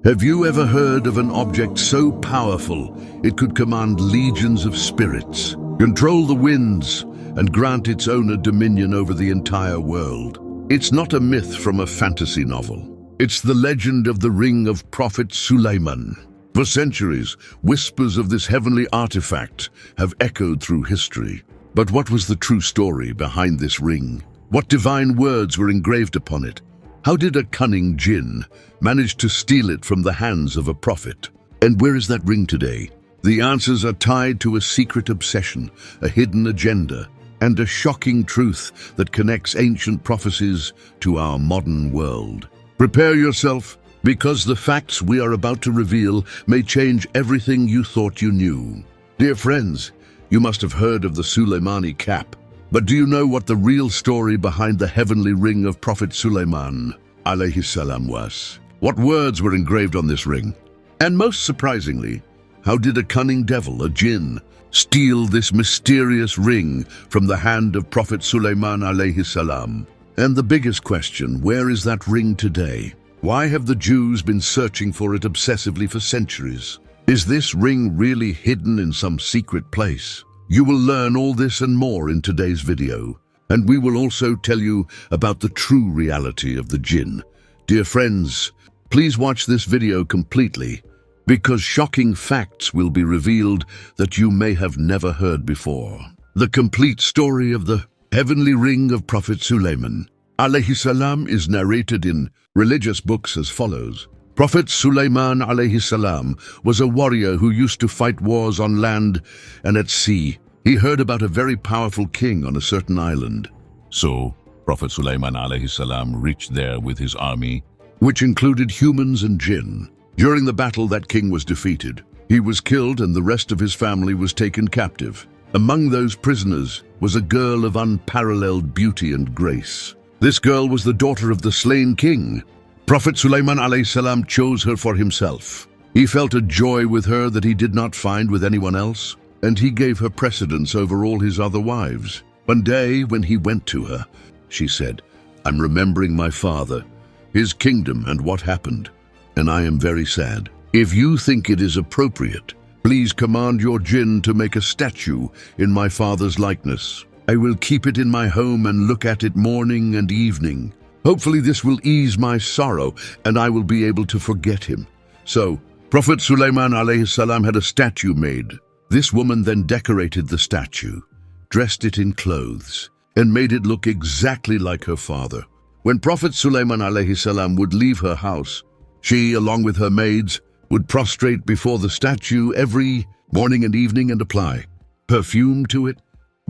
Have you ever heard of an object so powerful it could command legions of spirits, control the winds, and grant its owner dominion over the entire world? It's not a myth from a fantasy novel. It's the legend of the ring of Prophet Sulaiman. For centuries, whispers of this heavenly artifact have echoed through history. But what was the true story behind this ring? What divine words were engraved upon it? How did a cunning jinn manage to steal it from the hands of a prophet? And where is that ring today? The answers are tied to a secret obsession, a hidden agenda, and a shocking truth that connects ancient prophecies to our modern world. Prepare yourself, because the facts we are about to reveal may change everything you thought you knew. Dear friends, you must have heard of the Sulaimani cap. But do you know what the real story behind the heavenly ring of Prophet Sulaiman alayhi salam was? What words were engraved on this ring? And most surprisingly, how did a cunning devil, a jinn, steal this mysterious ring from the hand of Prophet Sulaiman alayhi salam? And the biggest question, where is that ring today? Why have the Jews been searching for it obsessively for centuries? Is this ring really hidden in some secret place? You will learn all this and more in today's video, and we will also tell you about the true reality of the jinn. Dear friends, please watch this video completely, because shocking facts will be revealed that you may have never heard before. The complete story of the heavenly ring of Prophet Sulaiman alayhi salam is narrated in religious books as follows. Prophet Sulaiman alayhi salam was a warrior who used to fight wars on land and at sea. He heard about a very powerful king on a certain island. So, Prophet Sulaiman alayhi salam reached there with his army, which included humans and jinn. During the battle, that king was defeated. He was killed and the rest of his family was taken captive. Among those prisoners was a girl of unparalleled beauty and grace. This girl was the daughter of the slain king. Prophet Sulaiman alayhi salam chose her for himself. He felt a joy with her that he did not find with anyone else, and he gave her precedence over all his other wives. One day, when he went to her, she said, "I'm remembering my father, his kingdom, and what happened, and I am very sad. If you think it is appropriate, please command your jinn to make a statue in my father's likeness. I will keep it in my home and look at it morning and evening. Hopefully this will ease my sorrow and I will be able to forget him." So, Prophet Sulaiman alayhi salam had a statue made. This woman then decorated the statue, dressed it in clothes, and made it look exactly like her father. When Prophet Sulaiman alayhi salam would leave her house, she, along with her maids, would prostrate before the statue every morning and evening and apply perfume to it.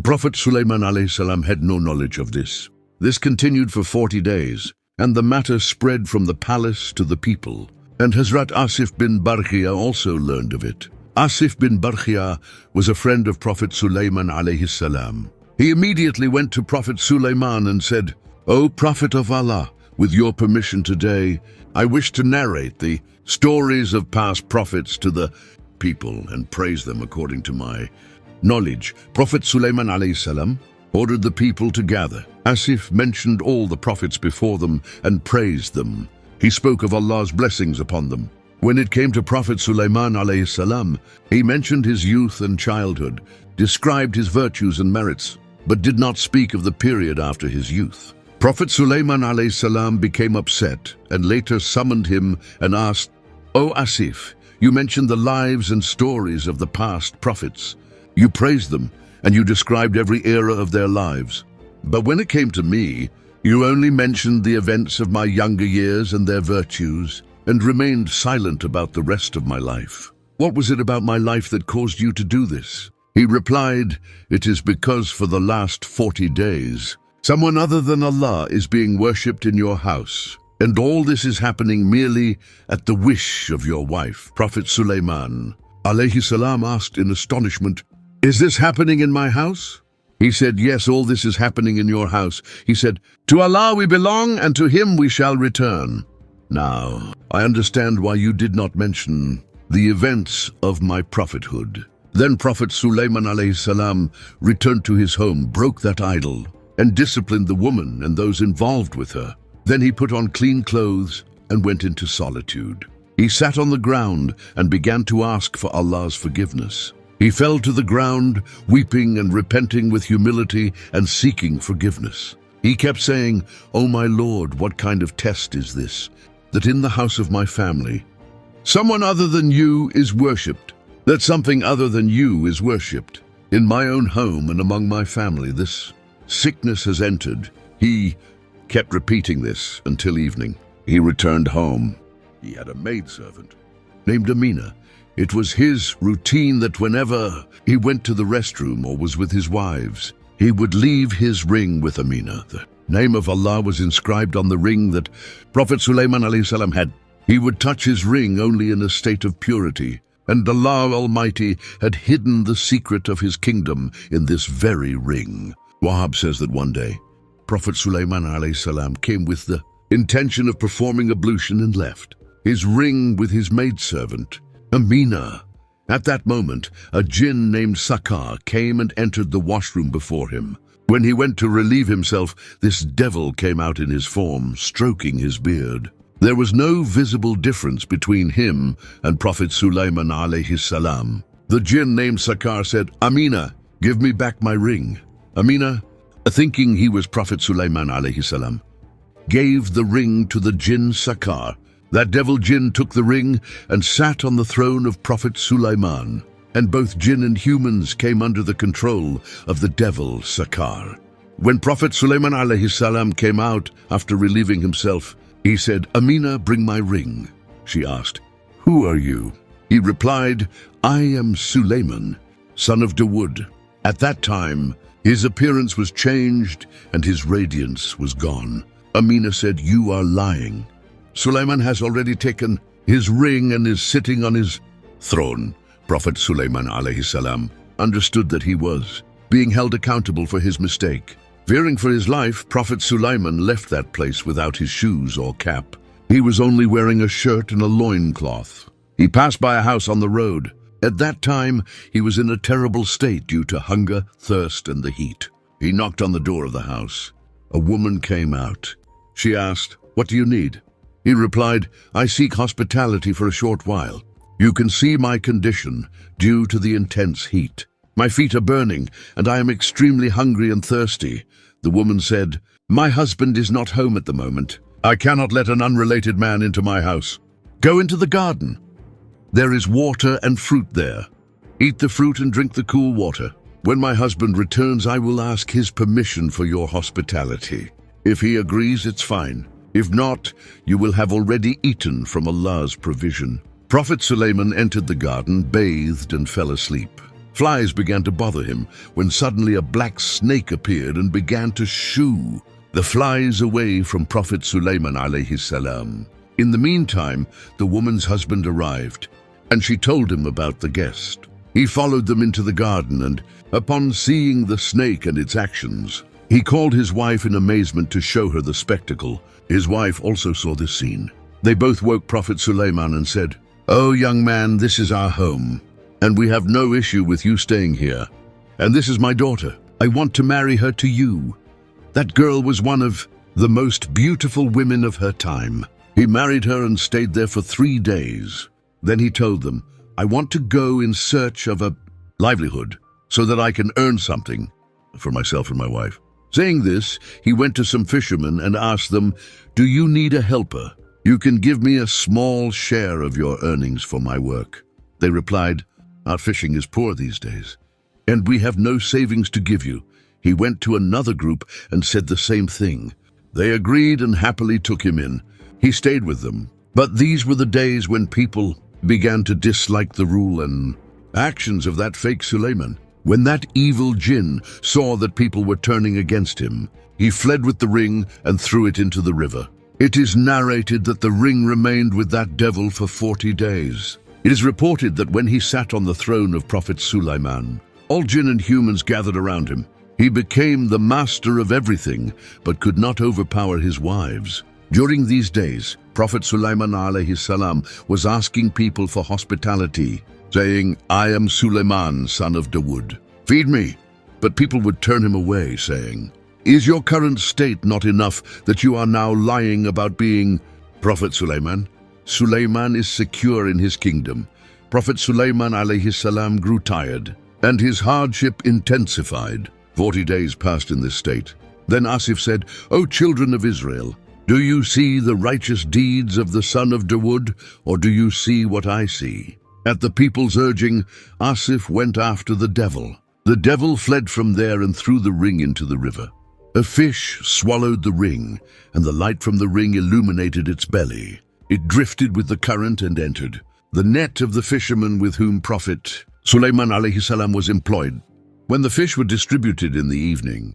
Prophet Sulaiman alayhi salam had no knowledge of this. This continued for 40 days, and the matter spread from the palace to the people. And Hazrat Asif bin Barkhia also learned of it. Asif bin Barkhia was a friend of Prophet Sulaiman alayhi salam. He immediately went to Prophet Sulaiman and said, "O Prophet of Allah, with your permission today, I wish to narrate the stories of past prophets to the people and praise them according to my knowledge." Prophet Sulaiman alayhi salam ordered the people to gather. Asif mentioned all the prophets before them and praised them. He spoke of Allah's blessings upon them. When it came to Prophet Sulaiman alayhi salam, he mentioned his youth and childhood, described his virtues and merits, but did not speak of the period after his youth. Prophet Sulaiman alayhi salam became upset and later summoned him and asked, "O Asif, you mentioned the lives and stories of the past prophets. You praised them, and you described every era of their lives. But when it came to me, you only mentioned the events of my younger years and their virtues, and remained silent about the rest of my life. What was it about my life that caused you to do this?" He replied, "It is because for the last 40 days, someone other than Allah is being worshipped in your house, and all this is happening merely at the wish of your wife." Prophet Sulaiman alayhi salam asked in astonishment, "Is this happening in my house?" He said, "Yes, all this is happening in your house." He said, "To Allah we belong, and to Him we shall return. Now, I understand why you did not mention the events of my prophethood." Then Prophet Sulaiman alayhi salam returned to his home, broke that idol, and disciplined the woman and those involved with her. Then he put on clean clothes and went into solitude. He sat on the ground and began to ask for Allah's forgiveness. He fell to the ground, weeping and repenting with humility and seeking forgiveness. He kept saying, "O my Lord, what kind of test is this, that in the house of my family, someone other than you is worshipped, that something other than you is worshipped. In my own home and among my family, this sickness has entered." He kept repeating this until evening. He returned home. He had a maidservant named Amina. It was his routine that whenever he went to the restroom or was with his wives, he would leave his ring with Amina. The name of Allah was inscribed on the ring that Prophet Sulaiman ﷺ had. He would touch his ring only in a state of purity, and Allah Almighty had hidden the secret of his kingdom in this very ring. Wahab says that one day, Prophet Sulaiman ﷺ came with the intention of performing ablution and left his ring with his maidservant, Amina. At that moment, a jinn named Sakar came and entered the washroom before him. When he went to relieve himself, this devil came out in his form, stroking his beard. There was no visible difference between him and Prophet Sulaiman alayhi salam. The jinn named Sakar said, "Amina, give me back my ring." Amina, thinking he was Prophet Sulaiman alayhi salam, gave the ring to the jinn Sakar. That devil jinn took the ring and sat on the throne of Prophet Sulaiman, and both jinn and humans came under the control of the devil Sakar. When Prophet Sulaiman alayhi salam came out after relieving himself, he said, "Amina, bring my ring." She asked, "Who are you?" He replied, "I am Sulaiman, son of Dawood." At that time, his appearance was changed and his radiance was gone. Amina said, "You are lying. Sulaiman has already taken his ring and is sitting on his throne." Prophet Sulaiman alayhi salam understood that he was being held accountable for his mistake. Fearing for his life, Prophet Sulaiman left that place without his shoes or cap. He was only wearing a shirt and a loincloth. He passed by a house on the road. At that time, he was in a terrible state due to hunger, thirst, and the heat. He knocked on the door of the house. A woman came out. She asked, "What do you need?" He replied, "I seek hospitality for a short while. You can see my condition due to the intense heat. My feet are burning, and I am extremely hungry and thirsty." The woman said, "My husband is not home at the moment. I cannot let an unrelated man into my house. Go into the garden. There is water and fruit there. Eat the fruit and drink the cool water. When my husband returns, I will ask his permission for your hospitality. If he agrees, it's fine. If not, you will have already eaten from Allah's provision." Prophet Sulaiman entered the garden, bathed, and fell asleep. Flies began to bother him when suddenly a black snake appeared and began to shoo the flies away from Prophet Sulaiman alayhi salam. In the meantime, the woman's husband arrived, and she told him about the guest. He followed them into the garden, and upon seeing the snake and its actions, he called his wife in amazement to show her the spectacle. His wife also saw this scene. They both woke Prophet Sulaiman and said, "Oh, young man, this is our home, and we have no issue with you staying here. And this is my daughter. I want to marry her to you." That girl was one of the most beautiful women of her time. He married her and stayed there for 3 days. Then he told them, "I want to go in search of a livelihood so that I can earn something for myself and my wife." Saying this, he went to some fishermen and asked them, "Do you need a helper? You can give me a small share of your earnings for my work." They replied, "Our fishing is poor these days, and we have no savings to give you." He went to another group and said the same thing. They agreed and happily took him in. He stayed with them. But these were the days when people began to dislike the rule and actions of that fake Sulaiman. When that evil jinn saw that people were turning against him, he fled with the ring and threw it into the river. It is narrated that the ring remained with that devil for 40 days. It is reported that when he sat on the throne of Prophet Sulaiman, all jinn and humans gathered around him. He became the master of everything, but could not overpower his wives. During these days, Prophet Sulaiman alayhi salam was asking people for hospitality, saying, "I am Sulaiman, son of Dawood. Feed me." But people would turn him away, saying, "Is your current state not enough that you are now lying about being Prophet Sulaiman?" Sulaiman is secure in his kingdom. Prophet Sulaiman alayhi salam grew tired, and his hardship intensified. 40 days passed in this state. Then Asif said, O children of Israel, do you see the righteous deeds of the son of Dawood, or do you see what I see? At the people's urging, Asif went after the devil. The devil fled from there and threw the ring into the river. A fish swallowed the ring, and the light from the ring illuminated its belly. It drifted with the current and entered the net of the fisherman with whom Prophet Sulaiman alayhi salam was employed. When the fish were distributed in the evening,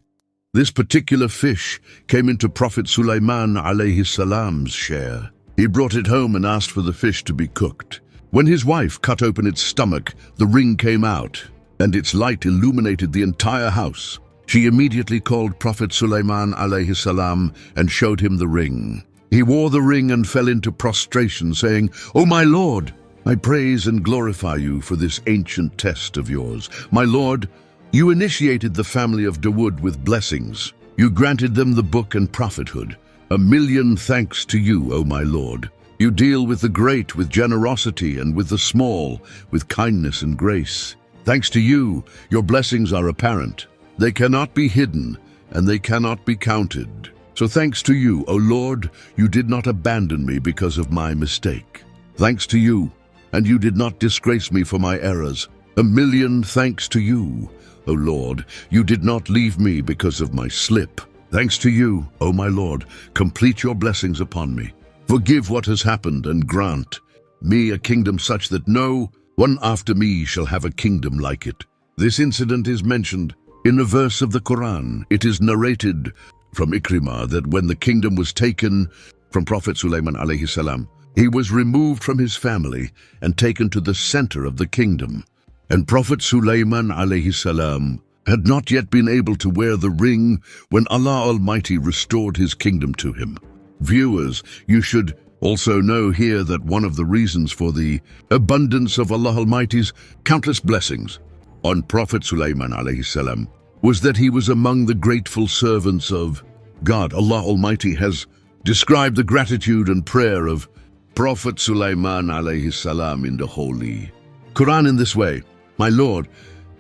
this particular fish came into Prophet Sulaiman alayhi salam's share. He brought it home and asked for the fish to be cooked. When his wife cut open its stomach, the ring came out, and its light illuminated the entire house. She immediately called Prophet Sulaiman alayhi salam and showed him the ring. He wore the ring and fell into prostration, saying, O my Lord, I praise and glorify you for this ancient test of yours. My Lord, you initiated the family of Dawood with blessings. You granted them the book and prophethood. 1,000,000 thanks to you, O my Lord. You deal with the great with generosity and with the small with kindness and grace. Thanks to you, your blessings are apparent. They cannot be hidden, and they cannot be counted. So thanks to you, O Lord, you did not abandon me because of my mistake. Thanks to you, and you did not disgrace me for my errors. 1,000,000 thanks to you, O Lord, you did not leave me because of my slip. Thanks to you, O my Lord, complete your blessings upon me. Forgive what has happened and grant me a kingdom such that no one after me shall have a kingdom like it. This incident is mentioned in a verse of the Quran. It is narrated from Ikrimah that when the kingdom was taken from Prophet Sulaiman alayhi salam, he was removed from his family and taken to the center of the kingdom. And Prophet Sulaiman alayhi salam had not yet been able to wear the ring when Allah Almighty restored his kingdom to him. Viewers, you should also know here that one of the reasons for the abundance of Allah Almighty's countless blessings on Prophet Sulaiman alayhi salam was that he was among the grateful servants of God. Allah Almighty has described the gratitude and prayer of Prophet Sulaiman alayhi salam in the Holy Quran in this way: My Lord,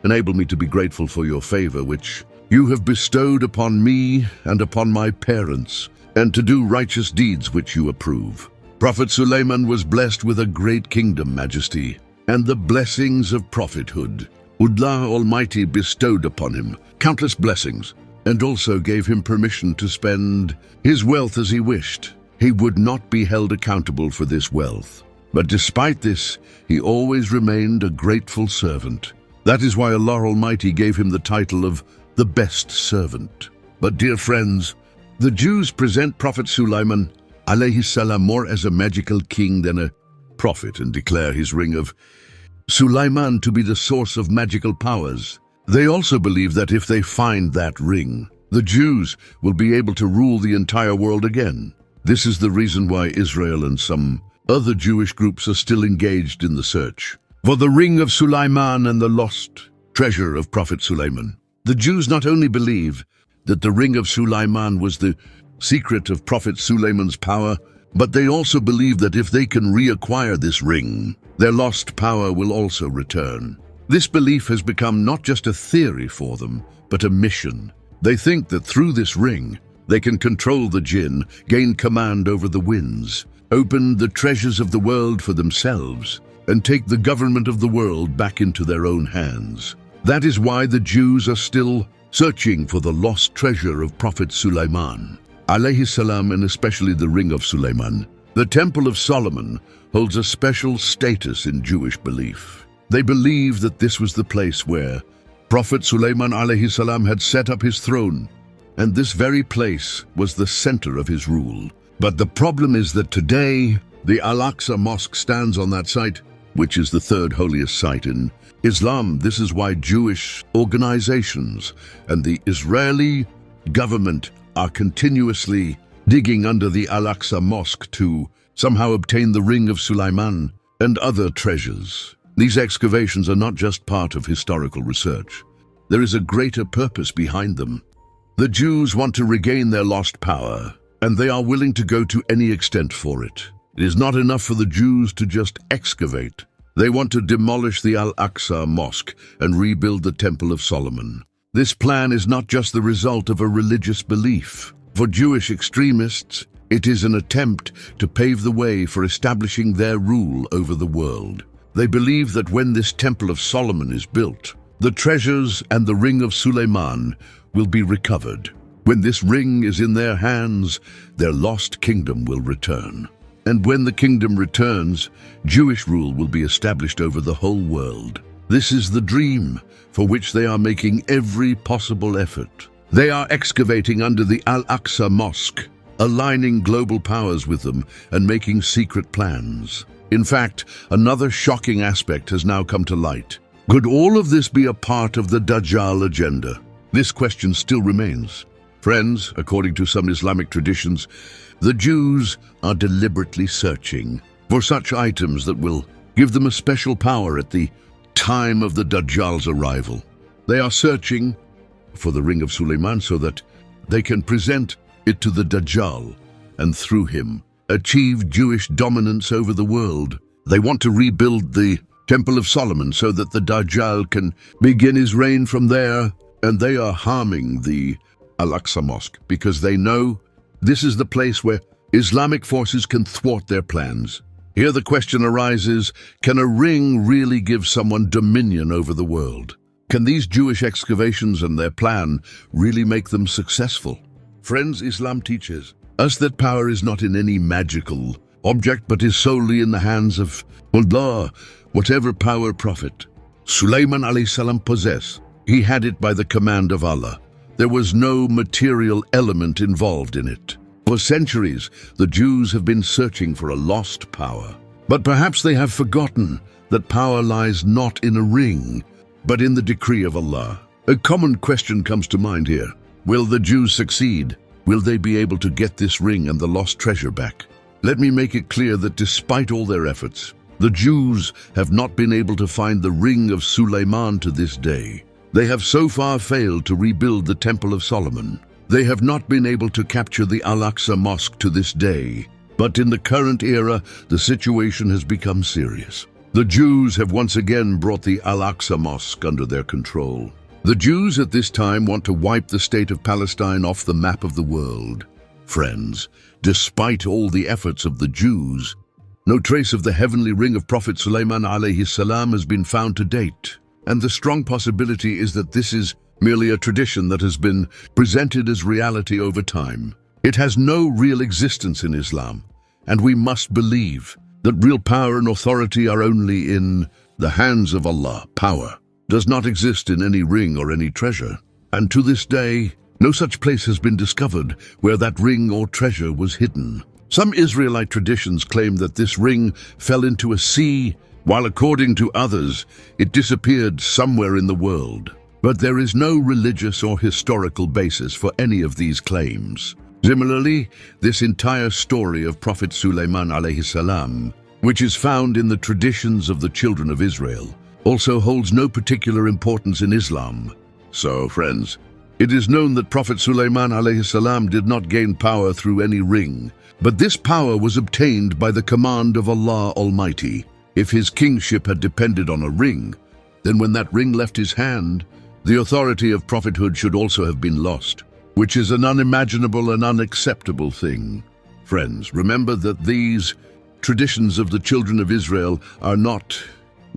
enable me to be grateful for your favor which you have bestowed upon me and upon my parents, and to do righteous deeds which you approve. Prophet Sulaiman was blessed with a great kingdom, majesty, and the blessings of prophethood. Allah Almighty bestowed upon him countless blessings, and also gave him permission to spend his wealth as he wished. He would not be held accountable for this wealth. But despite this, he always remained a grateful servant. That is why Allah Almighty gave him the title of the best servant. But dear friends, the Jews present Prophet Sulaiman alayhi salam more as a magical king than a prophet and declare his ring of Sulaiman to be the source of magical powers. They also believe that if they find that ring, the Jews will be able to rule the entire world again. This is the reason why Israel and some other Jewish groups are still engaged in the search for the ring of Sulaiman and the lost treasure of Prophet Sulaiman. The Jews not only believe that the ring of Sulaiman was the secret of Prophet Sulaiman's power, but they also believe that if they can reacquire this ring, their lost power will also return. This belief has become not just a theory for them, but a mission. They think that through this ring, they can control the jinn, gain command over the winds, open the treasures of the world for themselves, and take the government of the world back into their own hands. That is why the Jews are still searching for the lost treasure of Prophet Sulaiman alayhi salam, and especially the ring of Sulaiman. The Temple of Solomon holds a special status in Jewish belief. They believe that this was the place where Prophet Sulaiman alayhi salam had set up his throne, and this very place was the center of his rule. But the problem is that today, the Al-Aqsa Mosque stands on that site, which is the third holiest site in Islam. This is why Jewish organizations and the Israeli government are continuously digging under the Al-Aqsa Mosque to somehow obtain the ring of Sulaiman and other treasures. These excavations are not just part of historical research. There is a greater purpose behind them. The Jews want to regain their lost power, and they are willing to go to any extent for it. It is not enough for the Jews to just excavate. They want to demolish the Al-Aqsa Mosque and rebuild the Temple of Solomon. This plan is not just the result of a religious belief. For Jewish extremists, it is an attempt to pave the way for establishing their rule over the world. They believe that when this Temple of Solomon is built, the treasures and the ring of Sulaiman will be recovered. When this ring is in their hands, their lost kingdom will return. And when the kingdom returns, Jewish rule will be established over the whole world. This is the dream for which they are making every possible effort. They are excavating under the Al-Aqsa Mosque, aligning global powers with them and making secret plans. In fact, another shocking aspect has now come to light. Could all of this be a part of the Dajjal agenda? This question still remains. Friends, according to some Islamic traditions, the Jews are deliberately searching for such items that will give them a special power at the time of the Dajjal's arrival. They are searching for the ring of Sulaiman so that they can present it to the Dajjal and through him achieve Jewish dominance over the world. They want to rebuild the Temple of Solomon so that the Dajjal can begin his reign from there, and they are harming the Al-Aqsa Mosque because they know this is the place where Islamic forces can thwart their plans. Here the question arises, can a ring really give someone dominion over the world? Can these Jewish excavations and their plan really make them successful? Friends, Islam teaches us that power is not in any magical object, but is solely in the hands of Allah. Whatever power Prophet Sulaiman alayhi salam possessed, he had it by the command of Allah. There was no material element involved in it. For centuries, the Jews have been searching for a lost power. But perhaps they have forgotten that power lies not in a ring, but in the decree of Allah. A common question comes to mind here. Will the Jews succeed? Will they be able to get this ring and the lost treasure back? Let me make it clear that despite all their efforts, the Jews have not been able to find the ring of Sulaiman to this day. They have so far failed to rebuild the Temple of Solomon. They have not been able to capture the Al-Aqsa Mosque to this day. But in the current era, the situation has become serious. The Jews have once again brought the Al-Aqsa Mosque under their control. The Jews at this time want to wipe the state of Palestine off the map of the world. Friends, despite all the efforts of the Jews, no trace of the heavenly ring of Prophet Sulaiman alayhi salam has been found to date. And the strong possibility is that this is merely a tradition that has been presented as reality over time. It has no real existence in Islam, and we must believe that real power and authority are only in the hands of Allah. Power does not exist in any ring or any treasure, and to this day, no such place has been discovered where that ring or treasure was hidden. Some Israelite traditions claim that this ring fell into a sea, while according to others, it disappeared somewhere in the world. But there is no religious or historical basis for any of these claims. Similarly, this entire story of Prophet Sulaiman alayhi salam, which is found in the traditions of the children of Israel, also holds no particular importance in Islam. So, friends, it is known that Prophet Sulaiman alayhi salam did not gain power through any ring, but this power was obtained by the command of Allah Almighty. If his kingship had depended on a ring, then when that ring left his hand, the authority of prophethood should also have been lost, which is an unimaginable and unacceptable thing. Friends, remember that these traditions of the children of Israel are not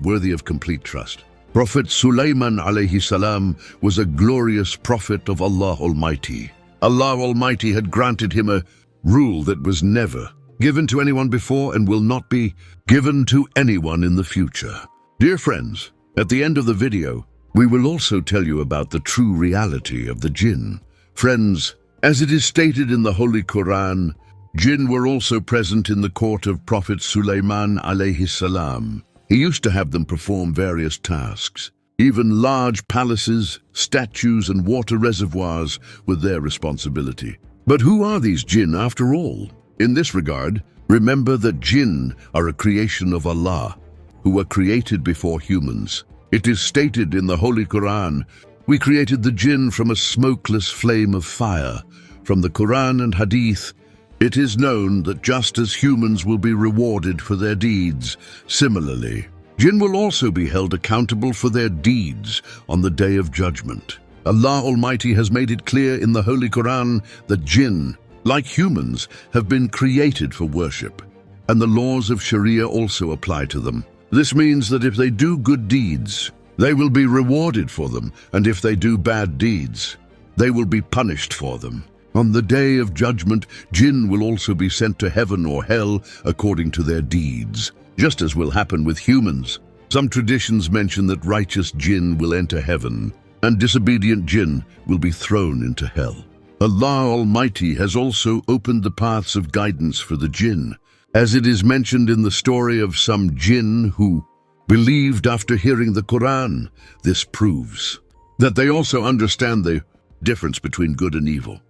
worthy of complete trust. Prophet Sulaiman alayhi salam was a glorious prophet of Allah Almighty. Allah Almighty had granted him a rule that was never given to anyone before and will not be given to anyone in the future. Dear friends, at the end of the video, we will also tell you about the true reality of the jinn. Friends, as it is stated in the Holy Quran, jinn were also present in the court of Prophet Sulaiman alayhi salam. He used to have them perform various tasks. Even large palaces, statues, and water reservoirs were their responsibility. But who are these jinn after all? In this regard, remember that jinn are a creation of Allah, who were created before humans. It is stated in the Holy Quran, "We created the jinn from a smokeless flame of fire." From the Quran and Hadith, It is known that just as humans will be rewarded for their deeds, similarly, jinn will also be held accountable for their deeds on the Day of Judgment. Allah Almighty has made it clear in the Holy Quran that jinn, like humans, have been created for worship, and the laws of Sharia also apply to them. This means that if they do good deeds, they will be rewarded for them, and if they do bad deeds, they will be punished for them. On the Day of Judgment, jinn will also be sent to heaven or hell according to their deeds, just as will happen with humans. Some traditions mention that righteous jinn will enter heaven, and disobedient jinn will be thrown into hell. Allah Almighty has also opened the paths of guidance for the jinn, as it is mentioned in the story of some jinn who believed after hearing the Quran. This proves that they also understand the difference between good and evil,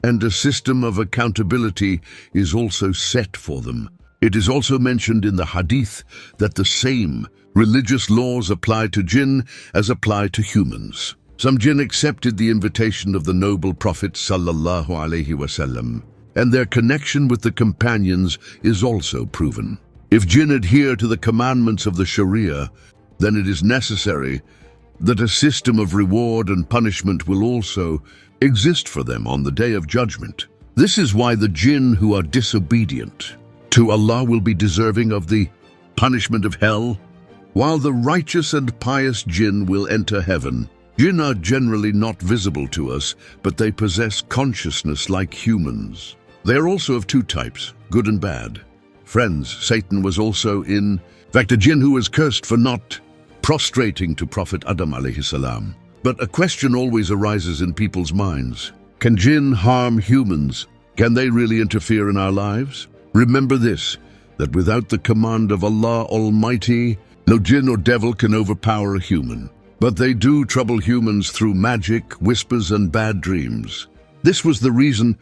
and a system of accountability is also set for them. It is also mentioned in the Hadith that the same religious laws apply to jinn as apply to humans. Some jinn accepted the invitation of the noble Prophet Sallallahu Alaihi Wasallam, and their connection with the companions is also proven. If jinn adhere to the commandments of the Sharia, then it is necessary that a system of reward and punishment will also exist for them on the Day of Judgment. This is why the jinn who are disobedient to Allah will be deserving of the punishment of hell, while the righteous and pious jinn will enter heaven. Jinn are generally not visible to us, but they possess consciousness like humans. They are also of two types, good and bad. Friends, Satan was also in fact a jinn who was cursed for not prostrating to Prophet Adam alayhi salam. But a question always arises in people's minds. Can jinn harm humans? Can they really interfere in our lives? Remember this, that without the command of Allah Almighty, no jinn or devil can overpower a human. But they do trouble humans through magic, whispers, and bad dreams. This was the reason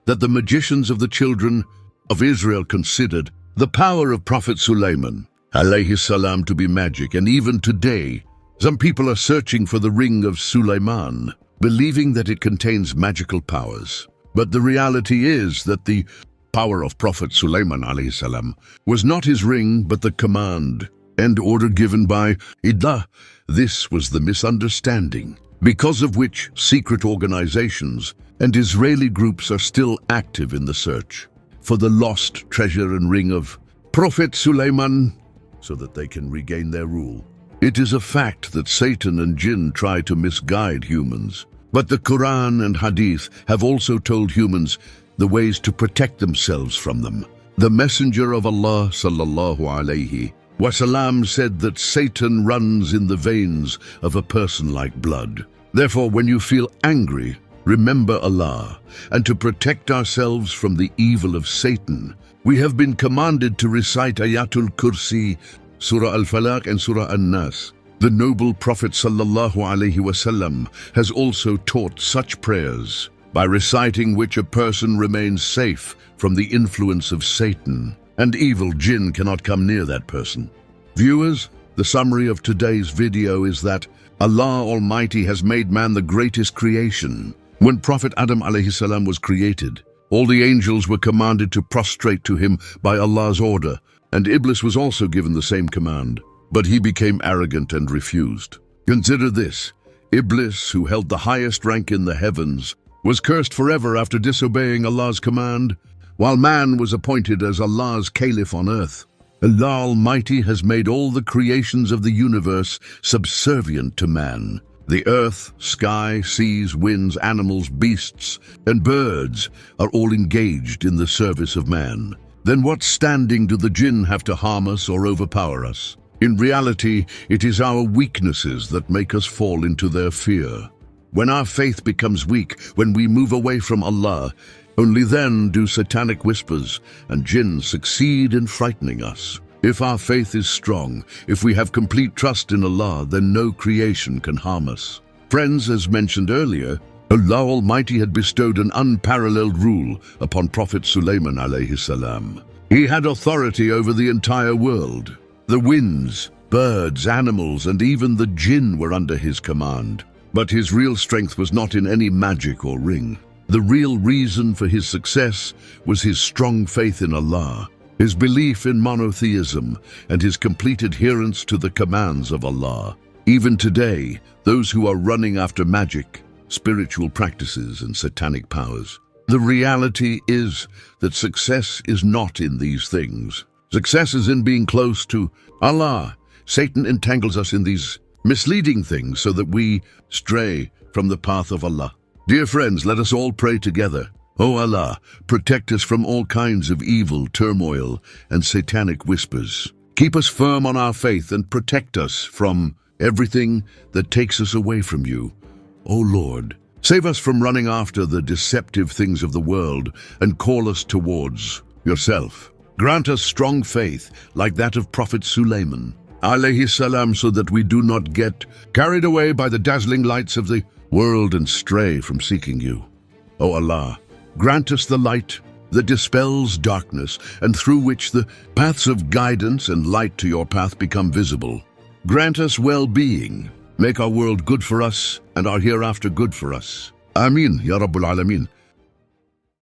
that the magicians of the children of Israel considered the power of Prophet Sulaiman alayhi salam to be magic, and even today, some people are searching for the ring of Sulaiman, believing that it contains magical powers. But the reality is that the power of Prophet Sulaiman alayhi salam was not his ring, but the command and order given by Allah. This was the misunderstanding, because of which secret organizations and Israeli groups are still active in the search for the lost treasure and ring of Prophet Sulaiman, so that they can regain their rule. It is a fact that Satan and jinn try to misguide humans, but the Quran and Hadith have also told humans the ways to protect themselves from them. The Messenger of Allah sallallahu alaihi wasallam said that Satan runs in the veins of a person like blood. Therefore, when you feel angry, remember Allah, and to protect ourselves from the evil of Satan, we have been commanded to recite Ayatul Kursi, Surah Al-Falaq and Surah An-Nas. The noble Prophet Sallallahu Alaihi Wasallam has also taught such prayers, by reciting which a person remains safe from the influence of Satan, and evil jinn cannot come near that person. Viewers, the summary of today's video is that Allah Almighty has made man the greatest creation. When Prophet Adam alayhi salam was created, all the angels were commanded to prostrate to him by Allah's order, and Iblis was also given the same command, but he became arrogant and refused. Consider this, Iblis, who held the highest rank in the heavens, was cursed forever after disobeying Allah's command, while man was appointed as Allah's caliph on earth. Allah Almighty has made all the creations of the universe subservient to man. The earth, sky, seas, winds, animals, beasts, and birds are all engaged in the service of man. Then what standing do the jinn have to harm us or overpower us? In reality, it is our weaknesses that make us fall into their fear. When our faith becomes weak, when we move away from Allah, only then do satanic whispers and jinn succeed in frightening us. If our faith is strong, if we have complete trust in Allah, then no creation can harm us. Friends, as mentioned earlier, Allah Almighty had bestowed an unparalleled rule upon Prophet Sulaiman alayhi salam. He had authority over the entire world. The winds, birds, animals, and even the jinn were under his command. But his real strength was not in any magic or ring. The real reason for his success was his strong faith in Allah, his belief in monotheism, and his complete adherence to the commands of Allah. Even today, those who are running after magic, spiritual practices, and satanic powers, the reality is that success is not in these things. Success is in being close to Allah. Satan entangles us in these misleading things so that we stray from the path of Allah. Dear friends, let us all pray together. O Allah, protect us from all kinds of evil, turmoil, and satanic whispers. Keep us firm on our faith and protect us from everything that takes us away from you. O Lord, save us from running after the deceptive things of the world and call us towards yourself. Grant us strong faith like that of Prophet Sulaiman, alayhi salam, so that we do not get carried away by the dazzling lights of the world and stray from seeking you. O Allah, grant us the light that dispels darkness and through which the paths of guidance and light to your path become visible. Grant us well-being. Make our world good for us and our hereafter good for us. Ameen, Ya Rabbul Alameen.